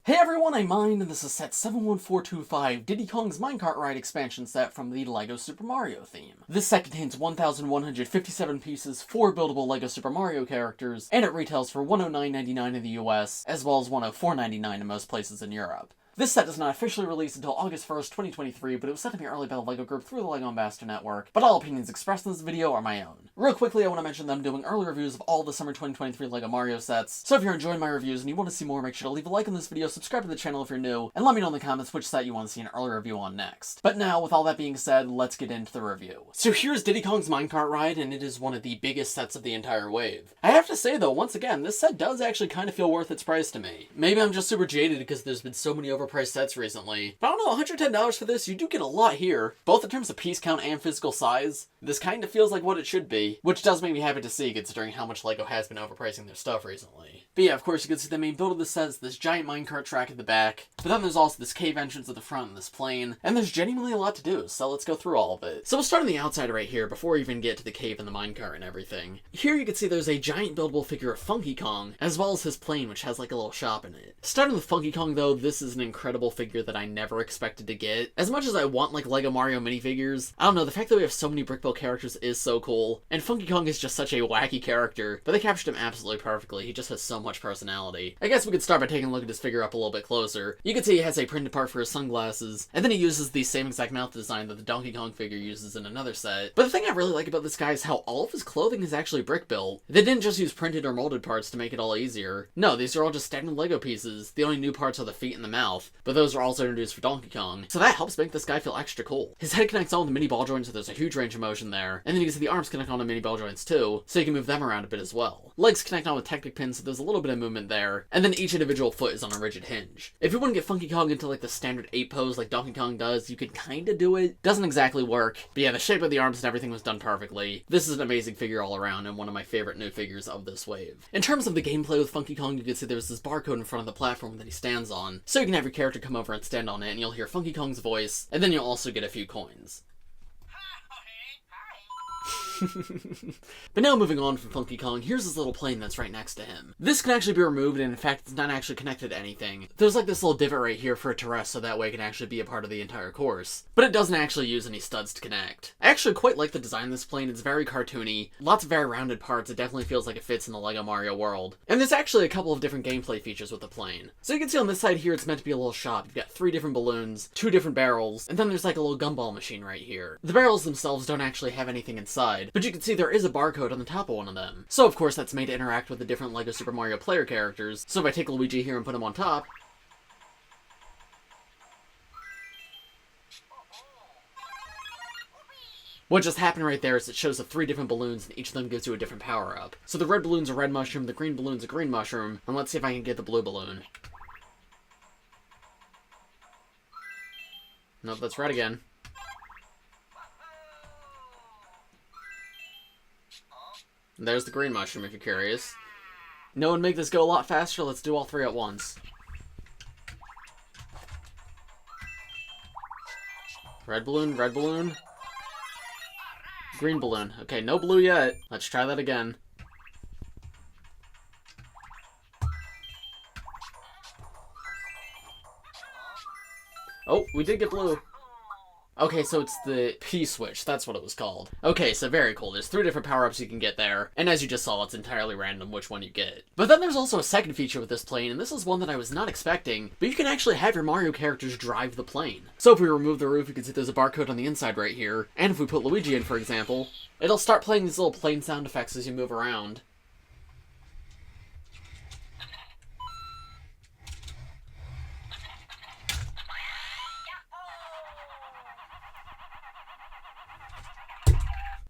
Hey everyone, I'm Mine, and this is set 71425, Diddy Kong's Minecart Ride expansion set from the LEGO Super Mario theme. This set contains 1,157 pieces, 4 buildable LEGO Super Mario characters, and it retails for $109.99 in the US, as well as $104.99 in most places in Europe. This set does not officially release until August 1st, 2023, but it was set to be early by the LEGO Group through the LEGO Ambassador Network, but all opinions expressed in this video are my own. Real quickly, I want to mention that I'm doing early reviews of all the summer 2023 LEGO Mario sets, so if you're enjoying my reviews and you want to see more, make sure to leave a like on this video, subscribe to the channel if you're new, and let me know in the comments which set you want to see an early review on next. But now, with all that being said, let's get into the review. So here's Diddy Kong's Minecart Ride, and it is one of the biggest sets of the entire wave. I have to say though, once again, this set does actually kind of feel worth its price to me. Maybe I'm just super jaded because there's been so many overpriced sets recently. But I don't know, $110 for this, you do get a lot here, both in terms of piece count and physical size. This kind of feels like what it should be, which does make me happy to see considering how much LEGO has been overpricing their stuff recently. But yeah, of course you can see the main build of this set is this giant minecart track at the back, but then there's also this cave entrance at the front and this plane, and there's genuinely a lot to do, so let's go through all of it. So we'll start on the outside right here before we even get to the cave and the minecart and everything. Here you can see there's a giant buildable figure of Funky Kong, as well as his plane, which has like a little shop in it. Starting with Funky Kong though, this is an incredible figure that I never expected to get. As much as I want like LEGO Mario minifigures, I don't know, the fact that we have so many brick built characters is so cool, and Funky Kong is just such a wacky character, but they captured him absolutely perfectly. He just has so much personality. I guess we could start by taking a look at his figure up a little bit closer. You can see he has a printed part for his sunglasses, and then he uses the same exact mouth design that the Donkey Kong figure uses in another set. But the thing I really like about this guy is how all of his clothing is actually brick built. They didn't just use printed or molded parts to make it all easier. No, these are all just standard LEGO pieces. The only new parts are the feet and the mouth, but those are also introduced for Donkey Kong, so that helps make this guy feel extra cool. His head connects on with the mini ball joints, so there's a huge range of motion there, and then you can see the arms connect on to mini ball joints too, so you can move them around a bit as well. Legs connect on with Technic pins, so there's a little bit of movement there, and then each individual foot is on a rigid hinge. If you want to get Funky Kong into like the standard 8 pose like Donkey Kong does, you could kinda do it. Doesn't exactly work, but yeah, the shape of the arms and everything was done perfectly. This is an amazing figure all around, and one of my favorite new figures of this wave. In terms of the gameplay with Funky Kong, you can see there's this barcode in front of the platform that he stands on, so you can have your character come over and stand on it, and you'll hear Funky Kong's voice, and then you'll also get a few coins. But now moving on from Funky Kong, here's this little plane that's right next to him. This can actually be removed, and in fact it's not actually connected to anything. There's like this little divot right here for it to rest, so that way it can actually be a part of the entire course. But it doesn't actually use any studs to connect. I actually quite like the design of this plane. It's very cartoony, lots of very rounded parts. It definitely feels like it fits in the LEGO Mario world. And there's actually a couple of different gameplay features with the plane. So you can see on this side here it's meant to be a little shop. You've got 3 different balloons, 2 different barrels, and then there's like a little gumball machine right here. The barrels themselves don't actually have anything inside, but you can see there is a barcode on the top of one of them. So of course that's made to interact with the different LEGO Super Mario player characters. So if I take Luigi here and put him on top, what just happened right there is it shows the 3 different balloons, and each of them gives you a different power-up. So the red balloon's a red mushroom, the green balloon's a green mushroom, and let's see if I can get the blue balloon. Nope, that's red again. And there's the green mushroom if you're curious. No one make this go a lot faster, let's do all 3 at once. Red balloon, green balloon. Okay, no blue yet. Let's try that again. Oh, we did get blue. Okay, so it's the P-switch, that's what it was called. Okay, so very cool. There's 3 different power-ups you can get there, and as you just saw, it's entirely random which one you get. But then there's also a second feature with this plane, and this is one that I was not expecting, but you can actually have your Mario characters drive the plane. So if we remove the roof, you can see there's a barcode on the inside right here, and if we put Luigi in, for example, it'll start playing these little plane sound effects as you move around.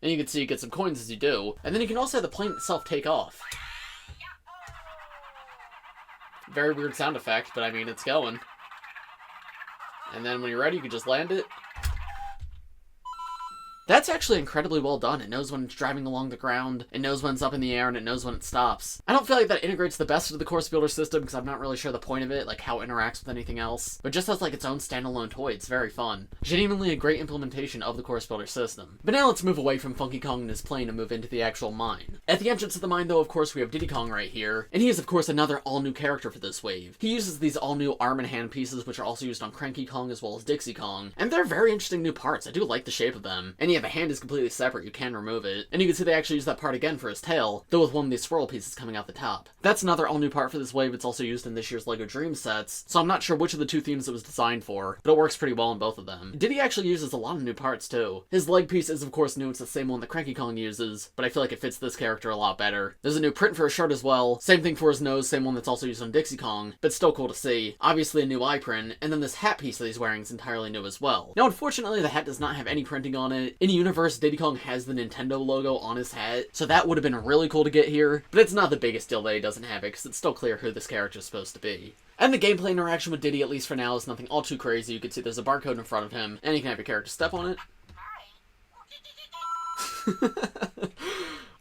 And you can see you get some coins as you do, and then you can also have the plane itself take off. Very weird sound effect, but I mean, it's going. And then when you're ready, you can just land it. That's actually incredibly well done. It knows when it's driving along the ground, it knows when it's up in the air, and it knows when it stops. I don't feel like that integrates the best into the course builder system, because I'm not really sure the point of it, like how it interacts with anything else, but just as like its own standalone toy, it's very fun. Genuinely a great implementation of the course builder system. But now let's move away from Funky Kong and his plane and move into the actual mine. At the entrance of the mine though, of course, we have Diddy Kong right here, and he is of course another all-new character for this wave. He uses these all-new arm and hand pieces, which are also used on Cranky Kong as well as Dixie Kong, and they're very interesting new parts. I do like the shape of them. And yeah, the hand is completely separate, you can remove it. And you can see they actually use that part again for his tail, though with one of these swirl pieces coming out the top. That's another all-new part for this wave. It's also used in this year's LEGO Dream sets, so I'm not sure which of the two themes it was designed for, but it works pretty well in both of them. Diddy actually uses a lot of new parts too. His leg piece is of course new, it's the same one that Cranky Kong uses, but I feel like it fits this character a lot better. There's a new print for his shirt as well, same thing for his nose, same one that's also used on Dixie Kong, but still cool to see. Obviously a new eye print, and then this hat piece that he's wearing is entirely new as well. Now unfortunately the hat does not have any printing on it. In universe, Diddy Kong has the Nintendo logo on his hat, so that would have been really cool to get here, but it's not the biggest deal that he doesn't have it, because it's still clear who this character is supposed to be. And the gameplay interaction with Diddy, at least for now, is nothing all too crazy. You can see there's a barcode in front of him, and you can have your character step on it.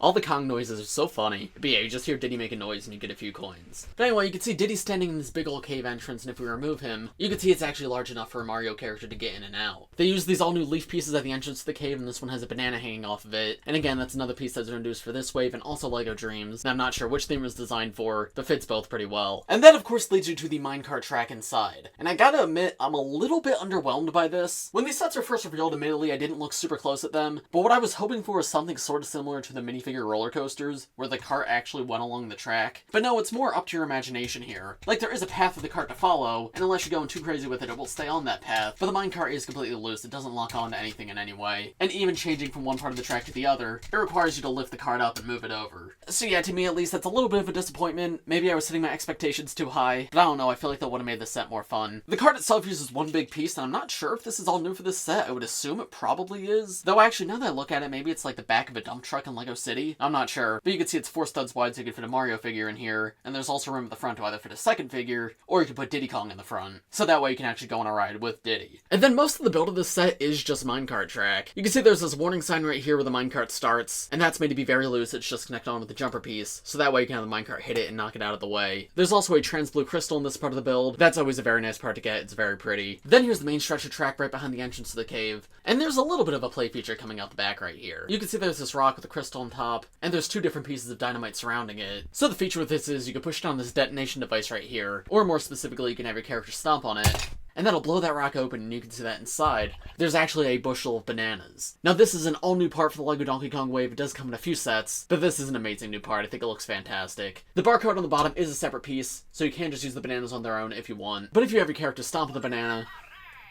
All the Kong noises are so funny. But yeah, you just hear Diddy make a noise and you get a few coins. But anyway, you can see Diddy standing in this big old cave entrance, and if we remove him, you can see it's actually large enough for a Mario character to get in and out. They use these all new leaf pieces at the entrance to the cave, and this one has a banana hanging off of it. And again, that's another piece that's introduced for this wave, and also LEGO Dreams. And I'm not sure which theme it was designed for, but fits both pretty well. And that of course leads you to the Minecart Track inside. And I gotta admit, I'm a little bit underwhelmed by this. When these sets were first revealed, admittedly, I didn't look super close at them, but what I was hoping for was something sort of similar to the minifigure roller coasters, where the cart actually went along the track. But no, it's more up to your imagination here. Like, there is a path for the cart to follow, and unless you're going too crazy with it, it will stay on that path, but the minecart is completely loose. It doesn't lock on to anything in any way. And even changing from one part of the track to the other, it requires you to lift the cart up and move it over. So yeah, to me at least, that's a little bit of a disappointment. Maybe I was setting my expectations too high, but I don't know, I feel like that would have made the set more fun. The cart itself uses one big piece, and I'm not sure if this is all new for this set. I would assume it probably is. Though actually, now that I look at it, maybe it's like the back of a dump truck in LEGO City. I'm not sure, but you can see it's 4 studs wide, so you can fit a Mario figure in here, and there's also room at the front to either fit a second figure, or you can put Diddy Kong in the front, so that way you can actually go on a ride with Diddy. And then most of the build of this set is just Minecart Track. You can see there's this warning sign right here where the minecart starts, and that's made to be very loose. It's just connected on with the jumper piece, so that way you can have the minecart hit it and knock it out of the way. There's also a trans blue crystal in this part of the build. That's always a very nice part to get. It's very pretty. Then here's the main stretch of track right behind the entrance to the cave, and there's a little bit of a play feature coming out the back right here. You can see there's this rock with a crystal on top, and there's 2 different pieces of dynamite surrounding it. So the feature with this is you can push down this detonation device right here, or more specifically, you can have your character stomp on it, and that'll blow that rock open, and you can see that inside there's actually a bushel of bananas. Now this is an all new part for the LEGO Donkey Kong wave. It does come in a few sets, but this is an amazing new part. I think it looks fantastic. The barcode on the bottom is a separate piece, so you can just use the bananas on their own if you want, but if you have your character stomp on the banana,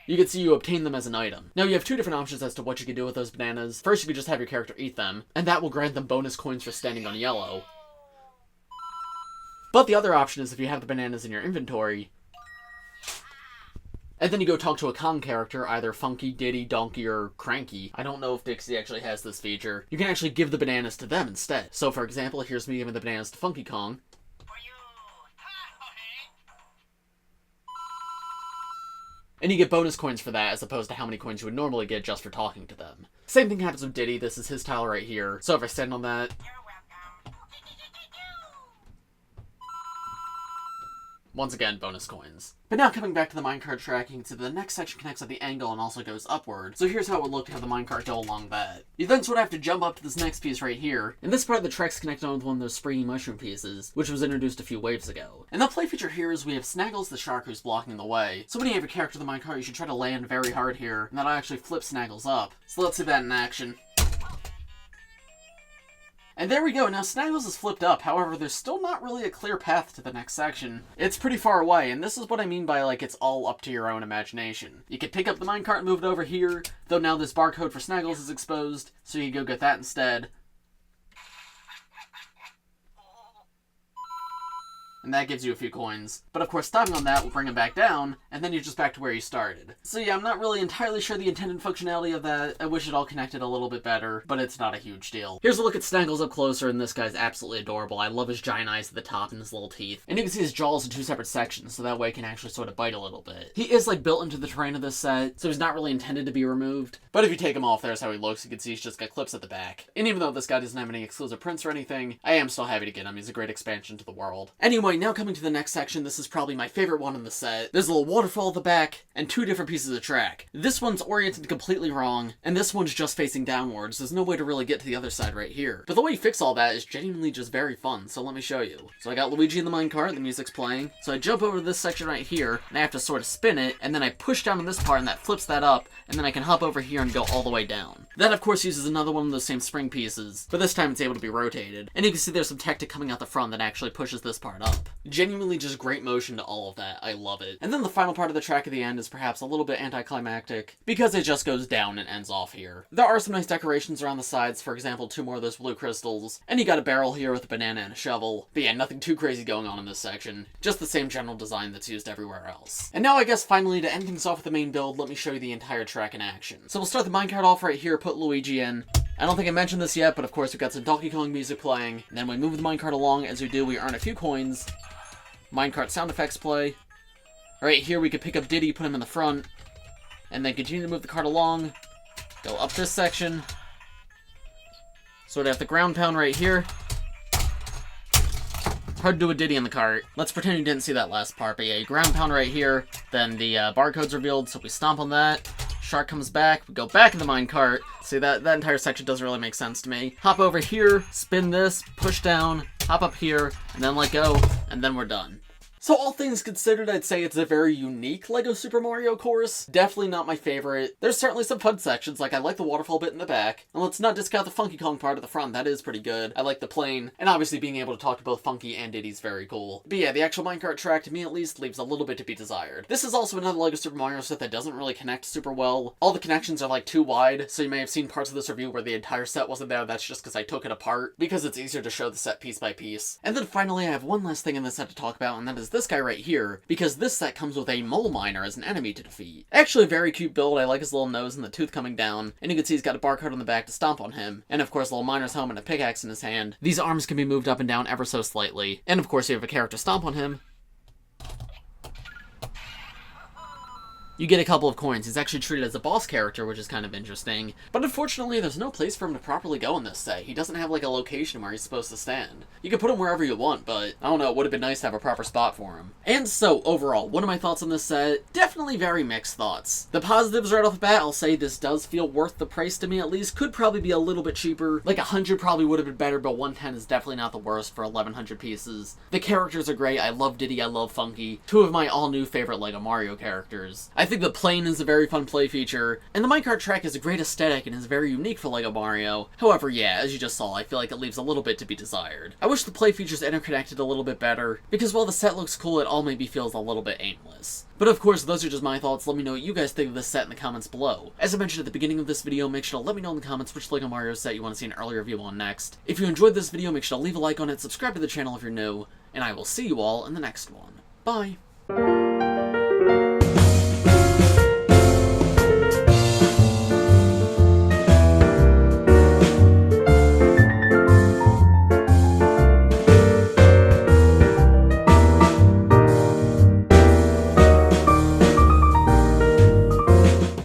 you can see you obtain them as an item. Now you have 2 different options as to what you can do with those bananas. First, you could just have your character eat them, and that will grant them bonus coins for standing on yellow. But the other option is if you have the bananas in your inventory, and then you go talk to a Kong character, either Funky, Diddy, Donkey, or Cranky. I don't know if Dixie actually has this feature. You can actually give the bananas to them instead. So for example, here's me giving the bananas to Funky Kong. And you get bonus coins for that, as opposed to how many coins you would normally get just for talking to them. Same thing happens with Diddy. This is his tile right here. So if I stand on that, once again, bonus coins. But now coming back to the minecart track, you can see the next section connects at the angle and also goes upward. So here's how it would look to have the minecart go along that. You then sort of have to jump up to this next piece right here, and this part of the track's connected on with one of those springy mushroom pieces, which was introduced a few waves ago. And the play feature here is we have Snaggles the shark who's blocking the way. So when you have your character in the minecart, you should try to land very hard here, and that'll actually flip Snaggles up. So let's see that in action. And there we go, now Snaggles is flipped up, however there's still not really a clear path to the next section. It's pretty far away, and this is what I mean by like it's all up to your own imagination. You could pick up the minecart and move it over here, though now this barcode for Snaggles is exposed, so you can go get that instead. and that gives you a few coins. But of course, stopping on that will bring him back down, and then you're just back to where you started. So yeah, I'm not really entirely sure the intended functionality of that. I wish it all connected a little bit better, but it's not a huge deal. Here's a look at Snaggles up closer, and this guy's absolutely adorable. I love his giant eyes at the top and his little teeth. And you can see his jaws in two separate sections, so that way he can actually sort of bite a little bit. He is like built into the terrain of this set, so he's not really intended to be removed. But if you take him off, there's how he looks. You can see he's just got clips at the back. And even though this guy doesn't have any exclusive prints or anything, I am still happy to get him. He's a great expansion to the world. Anyway, now coming to the next section, this is probably my favorite one in the set. There's a little waterfall at the back, and two different pieces of track. This one's oriented completely wrong, and this one's just facing downwards. There's no way to really get to the other side right here. But the way you fix all that is genuinely just very fun, so let me show you. So I got Luigi in the minecart, the music's playing. So I jump over to this section right here, and I have to sort of spin it, and then I push down on this part, and that flips that up, and then I can hop over here and go all the way down. That, of course, uses another one of those same spring pieces, but this time it's able to be rotated. And you can see there's some tactic coming out the front that actually pushes this part up. Genuinely just great motion to all of that. I love it. And then the final part of the track at the end is perhaps a little bit anticlimactic, because it just goes down and ends off here. There are some nice decorations around the sides, for example, 2 more of those blue crystals, and you got a barrel here with a banana and a shovel. But yeah, nothing too crazy going on in this section. Just the same general design that's used everywhere else. And now I guess finally, to end things off with the main build, let me show you the entire track in action. So we'll start the minecart off right here, put Luigi in. I don't think I mentioned this yet, but of course we've got some Donkey Kong music playing. And then we move the minecart along. As we do, we earn a few coins. Minecart sound effects play. Right here we could pick up Diddy, put him in the front, and then continue to move the cart along. Go up this section. Sort of have the ground pound right here. Hard to do a Diddy in the cart. Let's pretend you didn't see that last part, but yeah, you ground pound right here. Then the barcode's revealed, so we stomp on that. Shark comes back, we go back in the minecart. See, that entire section doesn't really make sense to me. Hop over here, spin this, push down, hop up here, and then let go, and then we're done. So all things considered, I'd say it's a very unique LEGO Super Mario course. Definitely not my favorite. There's certainly some fun sections, like I like the waterfall bit in the back. And let's not discount the Funky Kong part at the front, that is pretty good. I like the plane, and obviously being able to talk to both Funky and Diddy's very cool. But yeah, the actual minecart track, to me at least, leaves a little bit to be desired. This is also another LEGO Super Mario set that doesn't really connect super well. All the connections are like too wide, so you may have seen parts of this review where the entire set wasn't there. That's just because I took it apart, because it's easier to show the set piece by piece. And then finally, I have one last thing in this set to talk about, and that is this guy right here. Because this set comes with a mole miner as an enemy to defeat. Actually a very cute build. I like his little nose and the tooth coming down. And you can see he's got a barcode on the back to stomp on him. And of course a little miner's helmet and a pickaxe in his hand. These arms can be moved up and down ever so slightly. And of course you have a character stomp on him. You get a couple of coins. He's actually treated as a boss character, which is kind of interesting. But unfortunately, there's no place for him to properly go in this set. He doesn't have like a location where he's supposed to stand. You can put him wherever you want, but I don't know, it would have been nice to have a proper spot for him. And so, overall, what are my thoughts on this set? Definitely very mixed thoughts. The positives right off the bat, I'll say this does feel worth the price to me at least. Could probably be a little bit cheaper. Like 100 probably would have been better, but 110 is definitely not the worst for 1100 pieces. The characters are great. I love Diddy, I love Funky. 2 of my all-new favorite LEGO Mario characters. I think the plane is a very fun play feature, and the minecart track is a great aesthetic and is very unique for LEGO Mario. However, yeah, as you just saw, I feel like it leaves a little bit to be desired. I wish the play features interconnected a little bit better, because while the set looks cool, it all maybe feels a little bit aimless. But of course, those are just my thoughts. Let me know what you guys think of this set in the comments below. As I mentioned at the beginning of this video, make sure to let me know in the comments which LEGO Mario set you want to see an early review on next. If you enjoyed this video, make sure to leave a like on it, subscribe to the channel if you're new, and I will see you all in the next one. Bye!